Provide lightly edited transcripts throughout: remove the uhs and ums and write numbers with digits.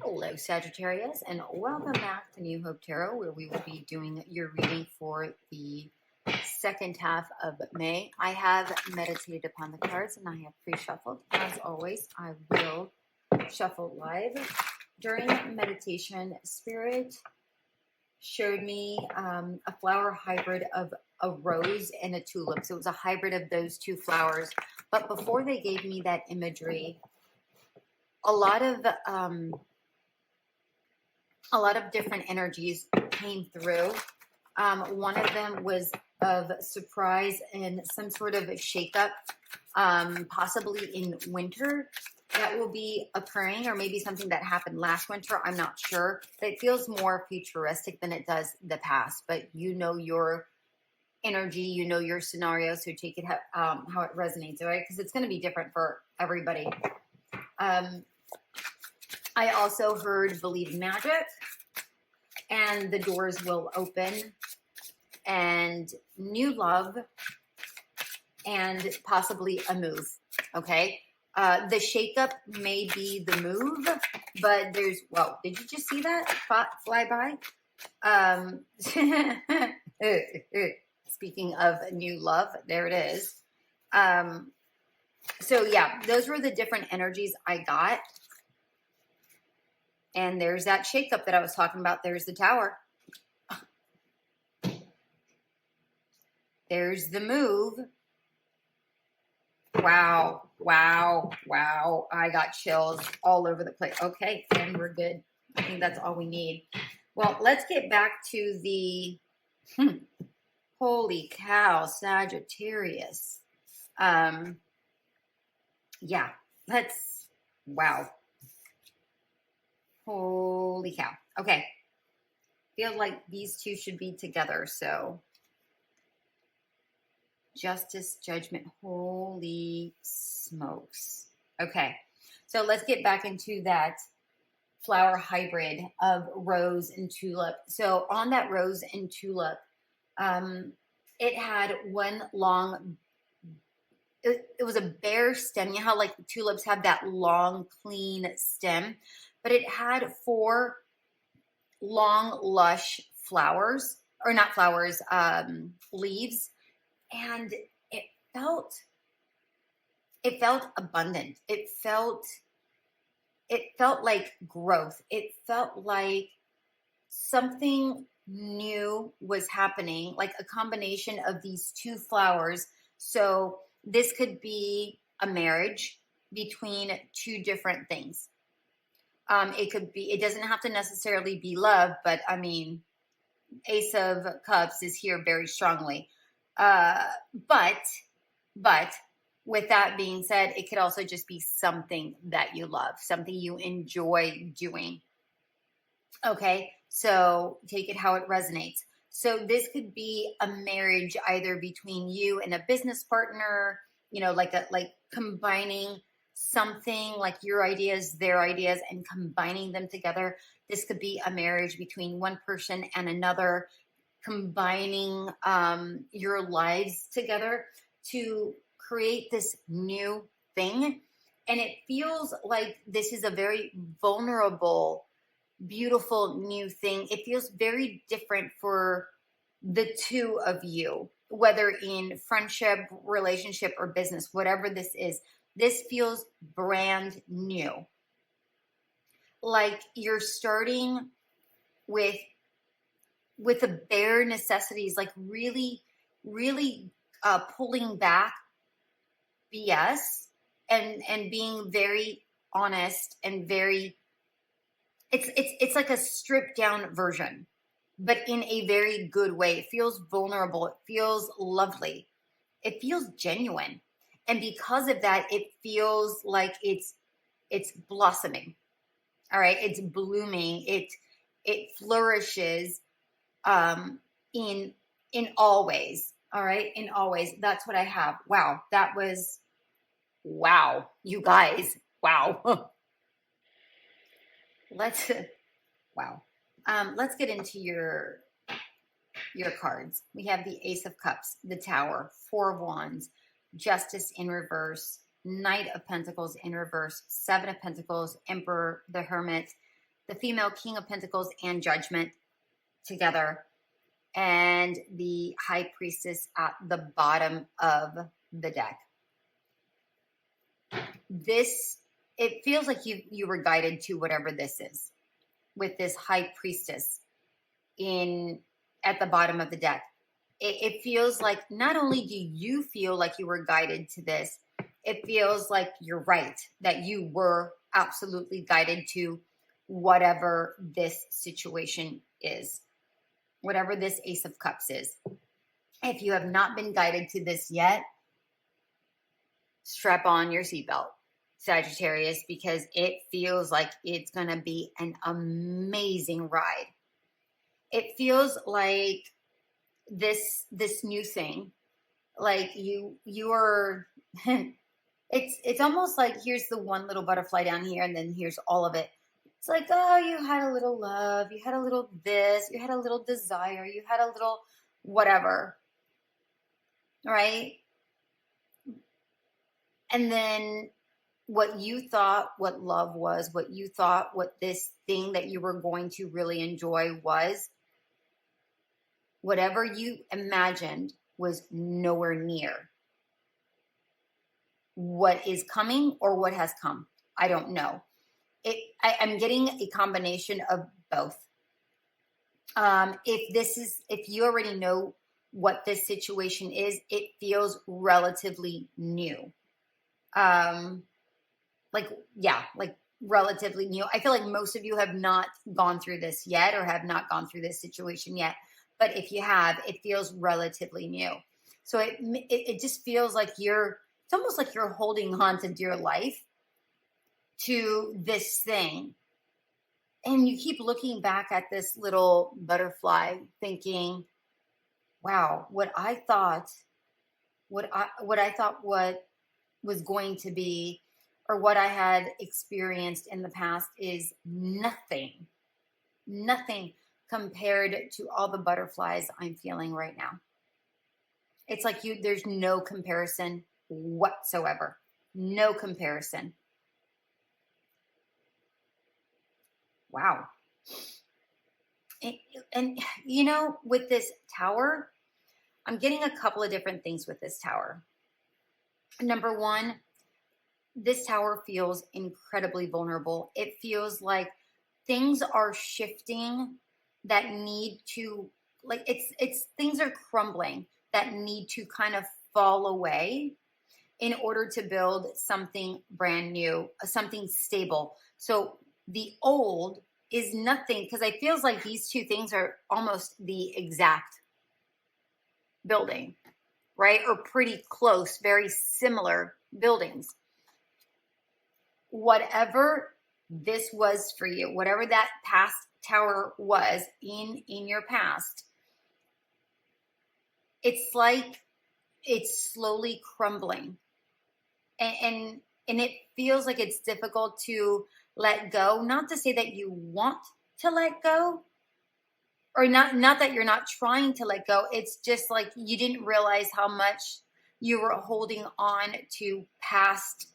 Hello, Sagittarius, and welcome back to New Hope Tarot, where we will be doing your reading for the second half of May. I have meditated upon the cards and I have pre-shuffled. As always, I will shuffle live. During meditation, Spirit showed me a flower hybrid of a rose and a tulip. So it was a hybrid of those two flowers. But before they gave me that imagery, a lot of different energies came through. One of them was of surprise and some sort of a shakeup, possibly in winter, that will be occurring, or maybe something that happened last winter. I'm not sure. But it feels more futuristic than it does the past. But you know your energy, you know your scenario, so take it how it resonates, all right? Because it's going to be different for everybody. I also heard believe in magic, and the doors will open, and new love, and possibly a move, okay? The shakeup may be the move, but there's, whoa, did you just see that fly by? Speaking of new love, there it is. So yeah, those were the different energies I got. And there's that shakeup that I was talking about. There's the tower. There's the move. Wow, wow, wow. I got chills all over the place. Okay, and we're good. I think that's all we need. Well, let's get back to the, holy cow, Sagittarius. Yeah, wow. Holy cow. Okay. Feel like these two should be together. So justice, judgment. Holy smokes. Okay. So let's get back into that flower hybrid of rose and tulip. So on that rose and tulip, it had one long, it was a bare stem. You know how like the tulips have that long, clean stem? But it had 4 long, lush flowers, or not flowers, leaves, and it felt abundant. It felt like growth. It felt like something new was happening, like a combination of these 2 flowers. So this could be a marriage between 2 different things. It could be, it doesn't have to necessarily be love, but I mean, Ace of Cups is here very strongly. But with that being said, it could also just be something that you love, something you enjoy doing. Okay, so take it how it resonates. So this could be a marriage either between you and a business partner, you know, like combining something like your ideas, their ideas, and combining them together. This could be a marriage between one person and another, combining your lives together to create this new thing. And it feels like this is a very vulnerable, beautiful new thing. It feels very different for the 2 of you, whether in friendship, relationship, or business, whatever this is. This feels brand new. Like you're starting with the bare necessities, like really, really pulling back BS and being very honest and very, it's like a stripped down version, but in a very good way. It feels vulnerable. It feels lovely. It feels genuine. And because of that, it feels like it's blossoming. All right. It's blooming. It flourishes in all ways. All right. In all ways. That's what I have. Wow. That was, wow. You guys. Wow. Let's get into your cards. We have the Ace of Cups, the Tower, 4 of Wands, Justice in reverse, Knight of Pentacles in reverse, 7 of Pentacles, Emperor, the Hermit, the female King of Pentacles and Judgment together, and the High Priestess at the bottom of the deck. This, it feels like you were guided to whatever this is, with this High Priestess at the bottom of the deck. It feels like not only do you feel like you were guided to this, it feels like you're right, that you were absolutely guided to whatever this situation is, whatever this Ace of Cups is. If you have not been guided to this yet, strap on your seatbelt, Sagittarius, because it feels like it's going to be an amazing ride. It feels like this new thing, like you are it's almost like here's the one little butterfly down here, and then here's all of it. It's like, oh, you had a little love, you had a little this, you had a little desire, you had a little whatever, right? And then what you thought what love was, what you thought what this thing that you were going to really enjoy was, whatever you imagined was nowhere near what is coming or what has come. I don't know. I'm getting a combination of both. If you already know what this situation is, it feels relatively new. Like relatively new. I feel like most of you have not gone through this yet, or have not gone through this situation yet. But if you have, it feels relatively new. So it just feels like it's almost like you're holding on to dear life to this thing. And you keep looking back at this little butterfly thinking, wow, what I thought what was going to be, or what I had experienced in the past, is nothing compared to all the butterflies I'm feeling right now. It's like there's no comparison whatsoever. No comparison. Wow. And with this tower, I'm getting a couple of different things with this tower. Number one, this tower feels incredibly vulnerable. It feels like things are shifting that need to, like, it's things are crumbling that need to kind of fall away in order to build something brand new, something stable. So the old is nothing, because it feels like these two things are almost the exact building, right? Or pretty close, very similar buildings. Whatever this was for you, whatever that past tower was in your past, it's like it's slowly crumbling, and it feels like it's difficult to let go. Not to say that you want to let go, or not that you're not trying to let go. It's just like you didn't realize how much you were holding on to past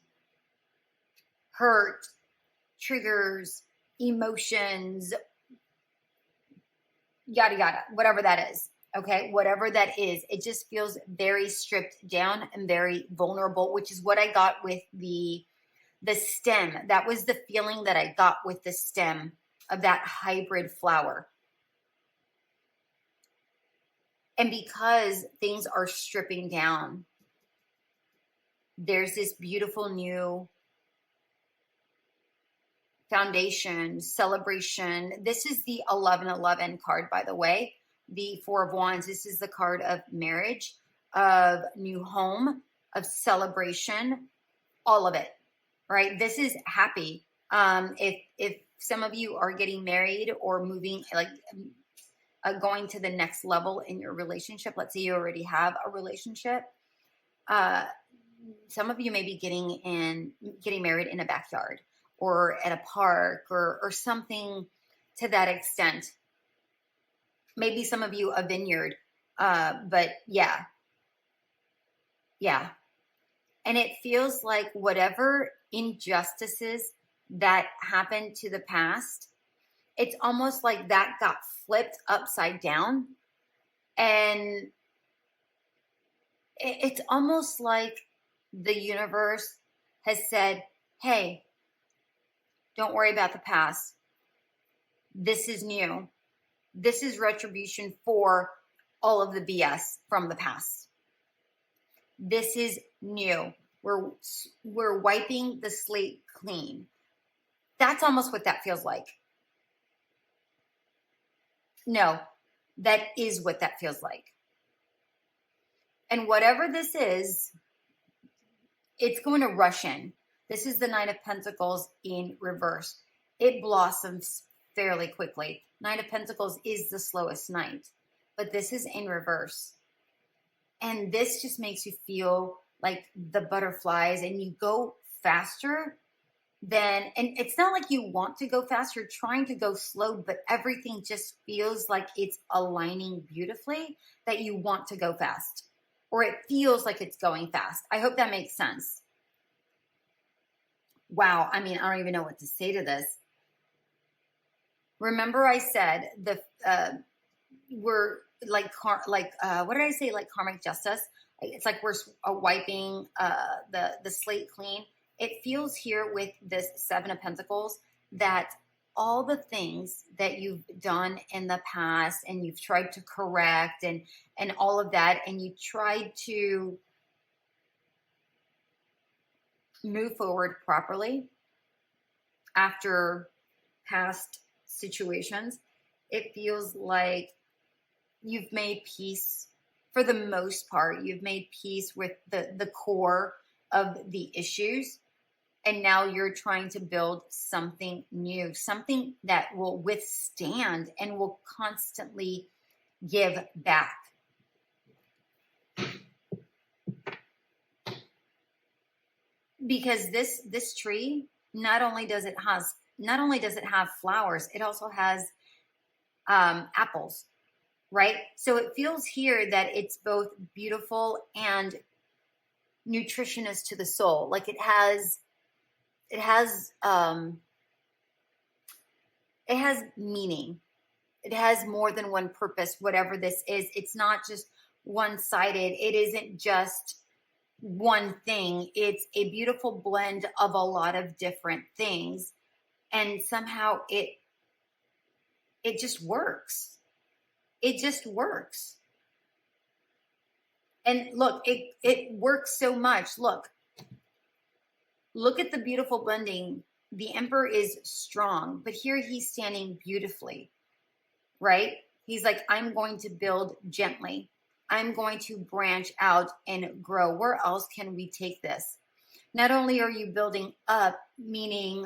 hurt, triggers, emotions, yada yada, whatever that is. Okay, whatever that is, it just feels very stripped down and very vulnerable, which is what I got with the stem. That was the feeling that I got with the stem of that hybrid flower. And because things are stripping down, there's this beautiful new foundation, celebration. This is the 1111 card, by the way. The Four of Wands. This is the card of marriage, of new home, of celebration, all of it, right? This is happy. If some of you are getting married or moving, like going to the next level in your relationship, let's say you already have a relationship, some of you may be getting married in a backyard or at a park or something to that extent. Maybe some of you a vineyard, but yeah. And it feels like whatever injustices that happened to the past, it's almost like that got flipped upside down. And it's almost like the universe has said, hey, don't worry about the past. This is new. This is retribution for all of the BS from the past. This is new. We're wiping the slate clean. That's almost what that feels like. No, that is what that feels like. And whatever this is, it's going to rush in. This is the Nine of Pentacles in reverse. It blossoms fairly quickly. Nine of Pentacles is the slowest night, but this is in reverse. And this just makes you feel like the butterflies, and you go faster than, and it's not like you want to go fast, you're trying to go slow, but everything just feels like it's aligning beautifully that you want to go fast, or it feels like it's going fast. I hope that makes sense. Wow. I mean, I don't even know what to say to this. Remember I said we're like, what did I say? Like karmic justice. It's like we're wiping the slate clean. It feels here with this Seven of Pentacles that all the things that you've done in the past and you've tried to correct and all of that, and you tried to move forward properly after past situations, it feels like you've made peace. For the most part, you've made peace with the core of the issues. And now you're trying to build something new, something that will withstand and will constantly give back. Because this tree, not only does it have flowers, it also has apples, right? So it feels here that it's both beautiful and nutritious to the soul. Like it has meaning. It has more than one purpose, whatever this is. It's not just one-sided. It isn't just one thing. It's a beautiful blend of a lot of different things. And somehow it just works. It just works. And look, it works so much. Look at the beautiful blending. The Emperor is strong, but here he's standing beautifully, right? He's like, I'm going to build gently. I'm going to branch out and grow. Where else can we take this? Not only are you building up, meaning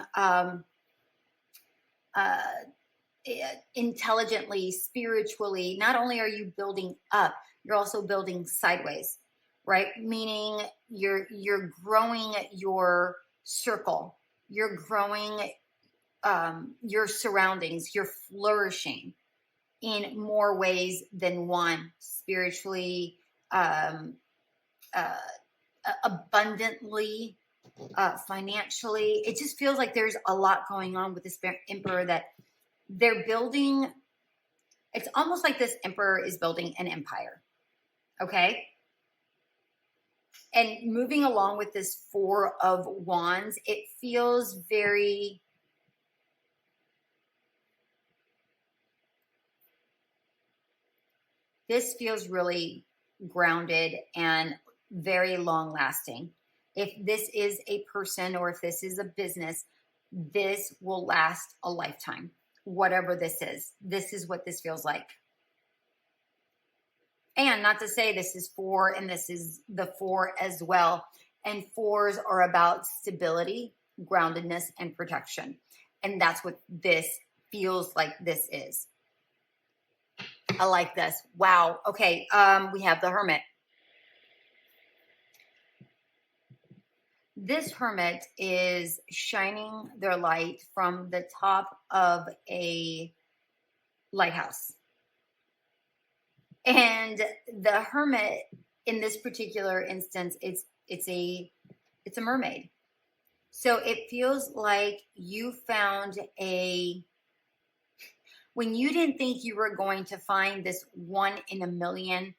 intelligently, spiritually, not only are you building up, you're also building sideways, right? Meaning you're growing your circle, you're growing your surroundings, you're flourishing in more ways than one, spiritually, abundantly, financially. It just feels like there's a lot going on with this Emperor that they're building. It's almost like this Emperor is building an empire. Okay. And moving along with this Four of Wands, it feels very, this feels really grounded and very long lasting. If this is a person or if this is a business, this will last a lifetime. Whatever this is what this feels like. And not to say this is four and this is the four as well. And fours are about stability, groundedness, and protection. And that's what this feels like this is. I like this. Wow. Okay. We have the Hermit. This Hermit is shining their light from the top of a lighthouse. And the Hermit in this particular instance, it's a mermaid. So it feels like you found a When you didn't think you were going to find this 1 in a million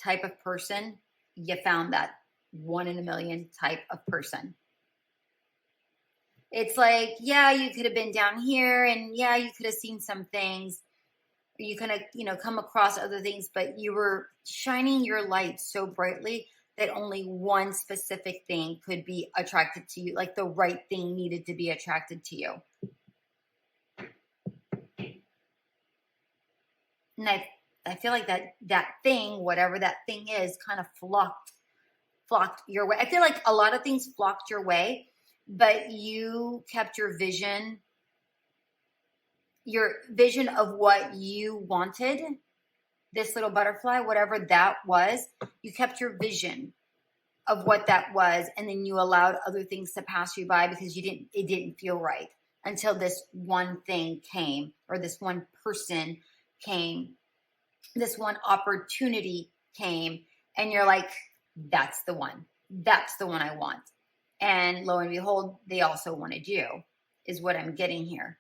type of person, you found that 1 in a million type of person. It's like, yeah, you could have been down here, and yeah, you could have seen some things. You kind of, come across other things, but you were shining your light so brightly that only one specific thing could be attracted to you. Like the right thing needed to be attracted to you. And I feel like that thing, whatever that thing is, kind of flocked your way. I feel like a lot of things flocked your way, but you kept your vision of what you wanted, this little butterfly, whatever that was, you kept your vision of what that was, and then you allowed other things to pass you by because it didn't feel right until this one thing came, or this one person came, this one opportunity came, and you're like, that's the one I want. And lo and behold, they also wanted you, is what I'm getting here.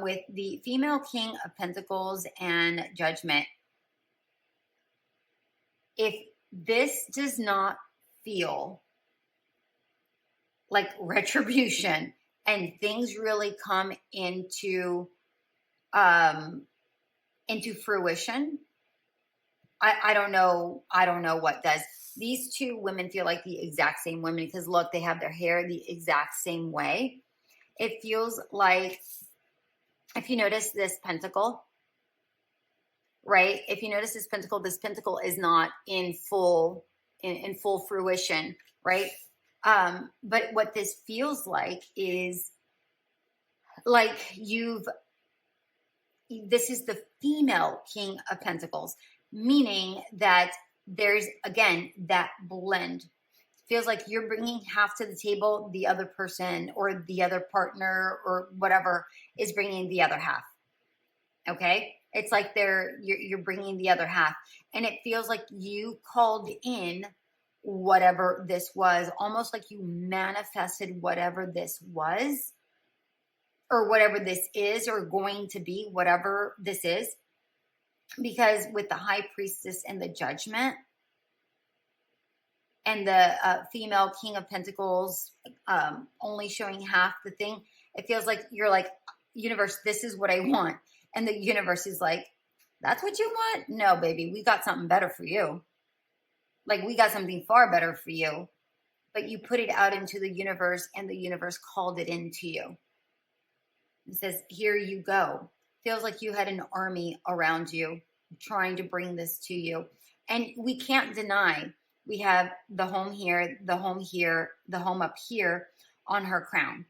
With the female King of Pentacles and Judgment, if this does not feel like retribution and things really come into fruition, I don't know what does. These two women feel like the exact same women because look, they have their hair the exact same way. It feels like, if you notice this pentacle, right? If you notice this pentacle is not in full fruition, right? But what this feels like is like this is the female King of Pentacles, meaning that there's, again, that blend. Feels like you're bringing half to the table, the other person or the other partner or whatever is bringing the other half. Okay? It's like you're bringing the other half, and it feels like you called in whatever this was, almost like you manifested whatever this was, or whatever this is, or going to be, whatever this is. Because with the High Priestess and the Judgment and the female King of Pentacles only showing half the thing, it feels like you're like, universe, this is what I want. And the universe is like, that's what you want? No, baby, we got something better for you. Like, we got something far better for you. But you put it out into the universe, and the universe called it into you. It says, here you go. Feels like you had an army around you trying to bring this to you. And we can't deny, we have the home here, the home here, the home up here on her crown.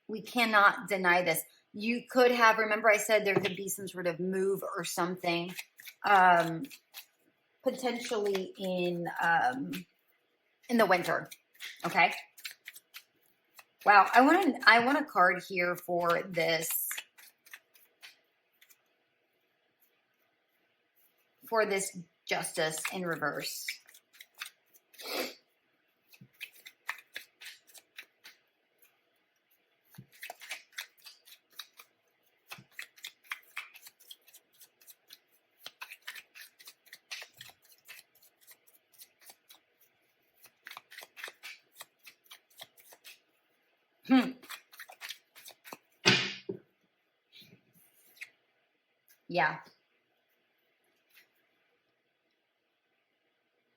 We cannot deny this. You could have, remember I said there could be some sort of move or something, potentially in the winter. Okay. Wow. I want a card here for this. For this Justice in reverse. Yeah.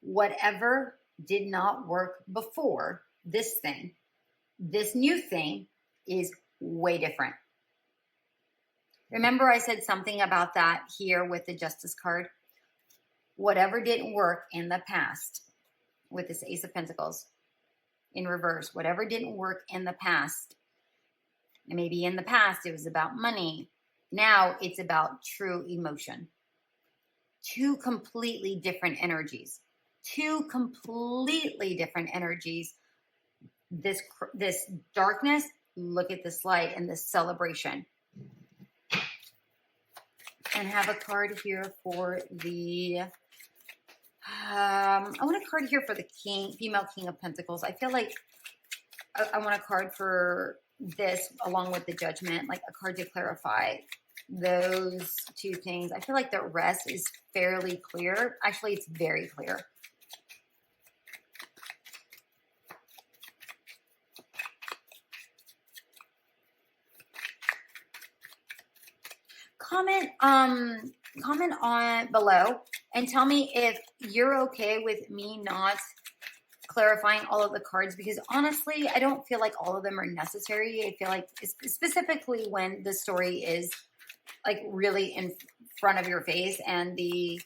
Whatever did not work before, this new thing is way different. Remember I said something about that here with the Justice card? Whatever didn't work in the past with this Ace of Pentacles in reverse, whatever didn't work in the past, and maybe in the past it was about money, now it's about true emotion. Two completely different energies. Two completely different energies. This darkness, look at this light and this celebration. And have a card here for the, I want a card here for the female King of Pentacles. I feel like I want a card for this along with the Judgment, like a card to clarify those two things. I feel like the rest is fairly clear. Actually, it's very clear. Comment on below and tell me if you're okay with me not clarifying all of the cards, because honestly, I don't feel like all of them are necessary. I feel like specifically when the story is like really in front of your face and the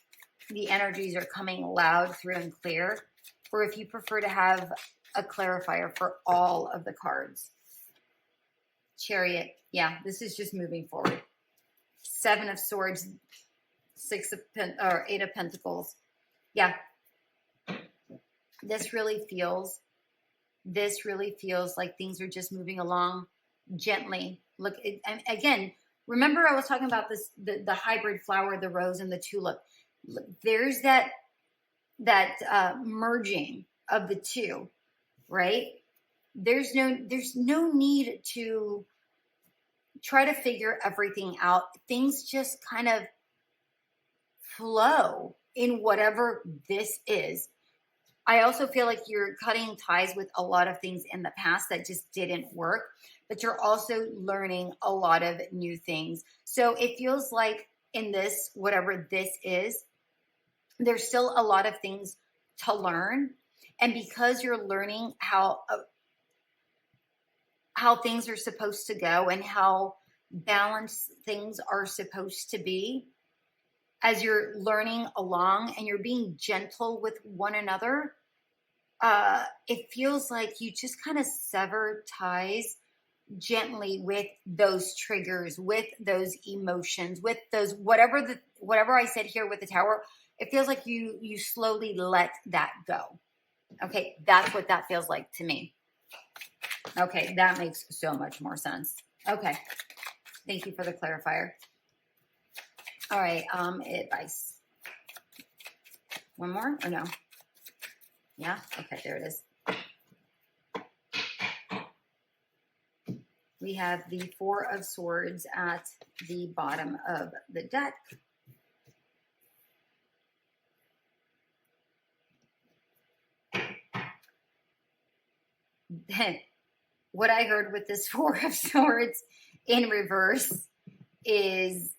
energies are coming loud, through and clear, or if you prefer to have a clarifier for all of the cards. Chariot. Yeah, this is just moving forward. Seven of Swords, Eight of Pentacles. Yeah. This really feels like things are just moving along gently. Look, again, remember I was talking about this, the hybrid flower, the rose and the tulip. There's that merging of the two, right? There's no need to try to figure everything out. Things just kind of flow in whatever this is. I also feel like you're cutting ties with a lot of things in the past that just didn't work, but you're also learning a lot of new things. So it feels like in this, whatever this is, there's still a lot of things to learn. And because you're learning how things are supposed to go and how balanced things are supposed to be, as you're learning along and you're being gentle with one another, it feels like you just kind of sever ties gently with those triggers, with those emotions, with those whatever I said here with the Tower. It feels like you slowly let that go. Okay, that's what that feels like to me. Okay, that makes so much more sense. Okay, thank you for the clarifier. All right, advice. One more or no? Yeah, okay, there it is. We have the Four of Swords at the bottom of the deck. What I heard with this Four of Swords in reverse is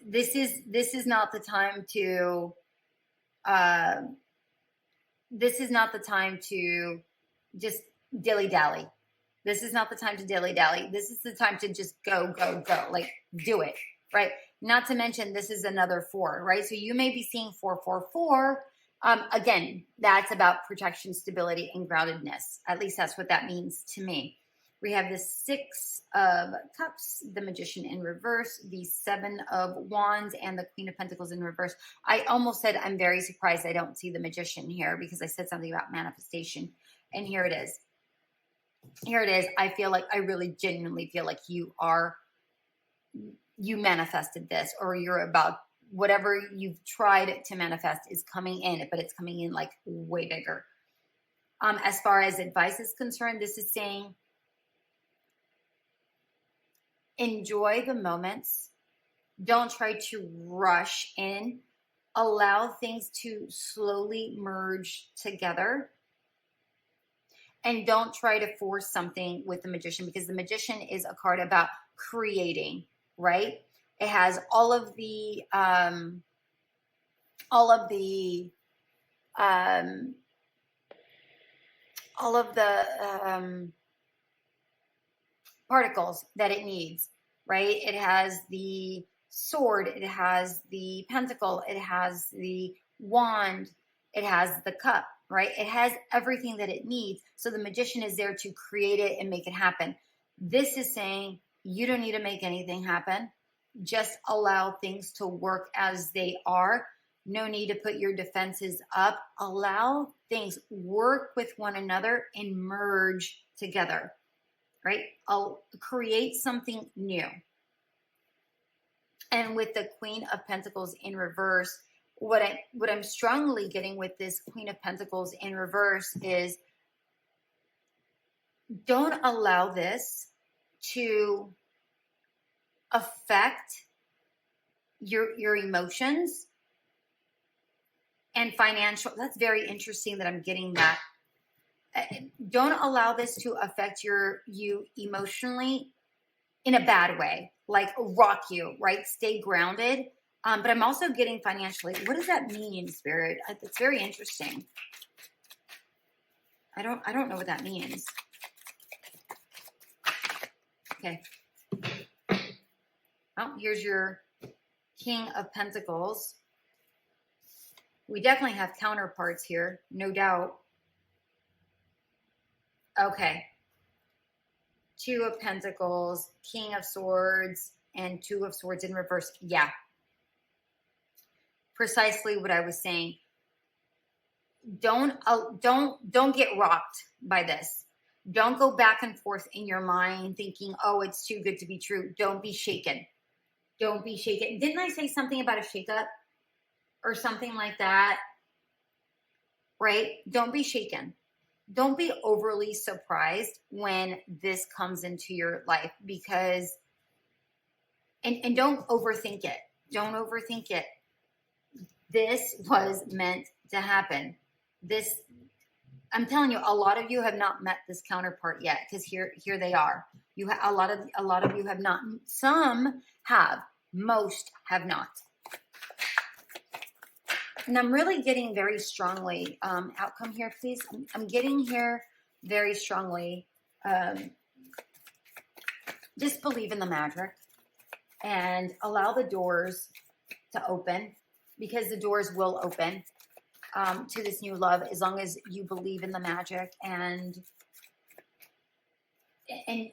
this is not the time to just dilly-dally. This is not the time to dilly-dally. This is the time to just go, like do it, right? Not to mention this is another 4, right? So you may be seeing 444. Again, that's about protection, stability, and groundedness. At least that's what that means to me. We have the 6 of Cups, the Magician in reverse, the 7 of Wands, and the Queen of Pentacles in reverse. I almost said I'm very surprised I don't see the Magician here because I said something about manifestation. And here it is. Here it is. I feel like I really genuinely feel like you manifested this, or you're about whatever you've tried to manifest is coming in, but it's coming in like way bigger. As far as advice is concerned, this is saying enjoy the moments. Don't try to rush in. Allow things to slowly merge together. And don't try to force something with the Magician, because the Magician is a card about creating, right? It has all of the particles that it needs, right? It has the sword, it has the pentacle, it has the wand, it has the cup, right? It has everything that it needs. So the Magician is there to create it and make it happen. This is saying you don't need to make anything happen. Just allow things to work as they are. No need to put your defenses up. Allow things work with one another and merge together, right? I'll create something new. And with the Queen of Pentacles in reverse, what I'm strongly getting with this Queen of Pentacles in reverse is don't allow this to affect your emotions and financial. That's very interesting that I'm getting that. Don't allow this to affect you emotionally in a bad way, like rock you, right? Stay grounded. But I'm also getting financially. What does that mean, Spirit? It's very interesting. I don't know what that means. Okay. Oh, here's your King of Pentacles. We definitely have counterparts here, no doubt. Okay. Two of Pentacles, King of Swords, and Two of Swords in reverse. Yeah. Precisely what I was saying. Don't get rocked by this. Don't go back and forth in your mind thinking, oh, it's too good to be true. Don't be shaken. Don't be shaken. Didn't I say something about a shakeup or something like that? Right? Don't be shaken. Don't be overly surprised when this comes into your life, because, and don't overthink it. Don't overthink it. This was meant to happen. This, I'm telling you, a lot of you have not met this counterpart yet, because here they are. A lot of you have not. Some have. Most have not. And I'm really getting very strongly, outcome here, please. I'm getting here very strongly. Just believe in the magic and allow the doors to open, because the doors will open to this new love, as long as you believe in the magic and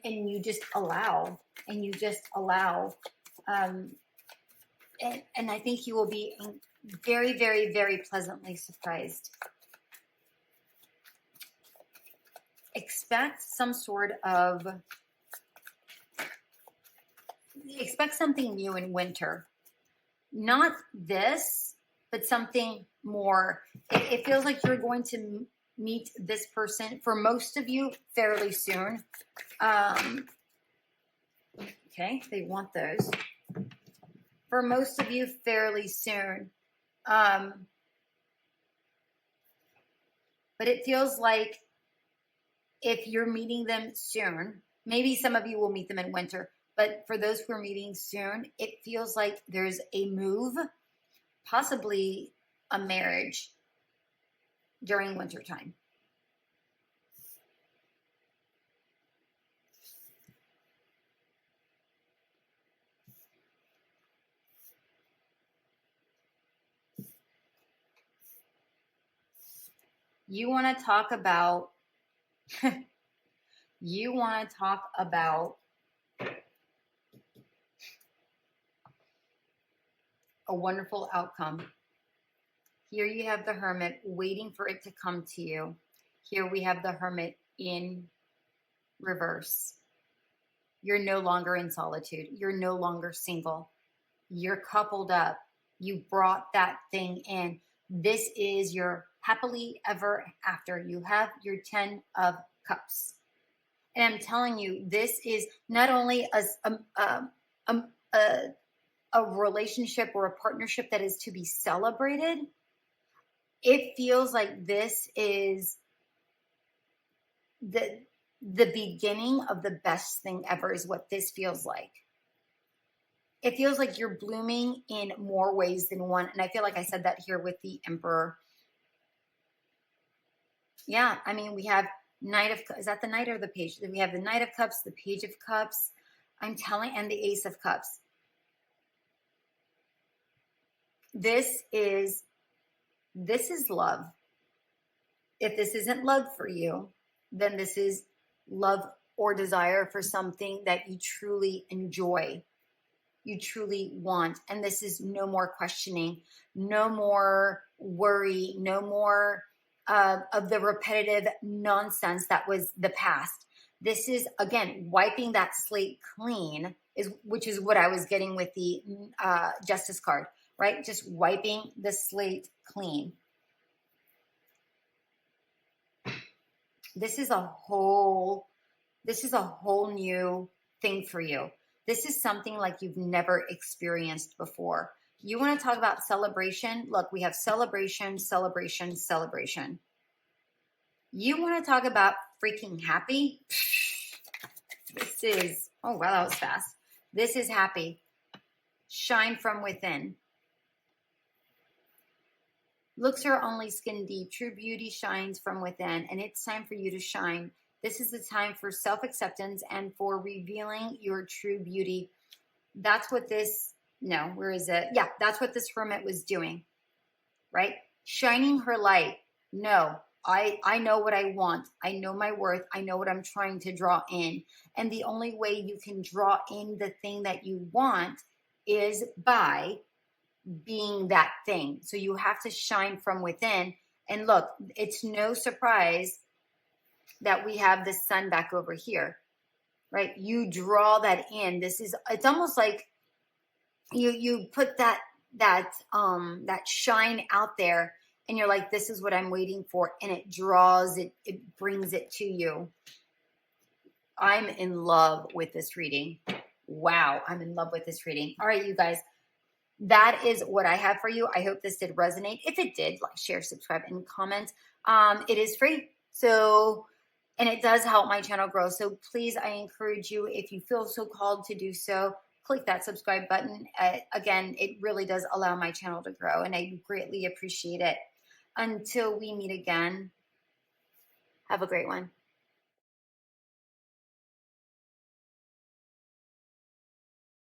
you just allow, and you just allow. And I think you will be very, very, very pleasantly surprised. Expect something new in winter. Not this, but something more. It feels like you're going to meet this person, for most of you, fairly soon. Okay, they want those. For most of you, fairly soon. But it feels like if you're meeting them soon, maybe some of you will meet them in winter, but for those who are meeting soon, it feels like there's a move, possibly a marriage during wintertime. You want to talk about a wonderful outcome. Here you have the Hermit waiting for it to come to you. Here we have the Hermit in reverse. You're no longer in solitude. You're no longer single. You're coupled up. You brought that thing in. This is your happily ever after. You have your 10 of Cups. And I'm telling you, this is not only a relationship or a partnership that is to be celebrated. It feels like this is the beginning of the best thing ever, is what this feels like. It feels like you're blooming in more ways than one. And I feel like I said that here with the Emperor. Yeah, I mean, we have Knight of Cups. Is that the Knight or the Page? We have the Knight of Cups, the Page of Cups. I'm telling, and the Ace of Cups. This is love. If this isn't love for you, then this is love or desire for something that you truly enjoy, you truly want. And this is no more questioning, no more worry, no more of the repetitive nonsense that was the past. This is, again, wiping that slate clean, which is what I was getting with the Justice card, right? Just wiping the slate clean. This is a whole new thing for you. This is something like you've never experienced before. You want to talk about celebration? Look, we have celebration, celebration, celebration. You want to talk about freaking happy? This is, oh wow, that was fast. This is happy. Shine from within. Looks are only skin deep. True beauty shines from within, and it's time for you to shine. This is the time for self-acceptance and for revealing your true beauty. That's what this, no, where is it? Yeah, that's what this hermit was doing, right? Shining her light. No, I know what I want. I know my worth. I know what I'm trying to draw in. And the only way you can draw in the thing that you want is by being that thing. So you have to shine from within. And look, it's no surprise that we have the sun back over here, right? You draw that in. This is, it's almost like you put that shine out there, and you're like, this is what I'm waiting for, and it draws it, it brings it to you. I'm in love with this reading. Wow, I'm in love with this reading. All right, you guys, that is what I have for you. I hope this did resonate. If it did, like, share, subscribe, and comment. It is free, so, and it does help my channel grow. So please, I encourage you, if you feel so called to do so, click that subscribe button. Again, it really does allow my channel to grow, and I greatly appreciate it. Until we meet again, have a great one.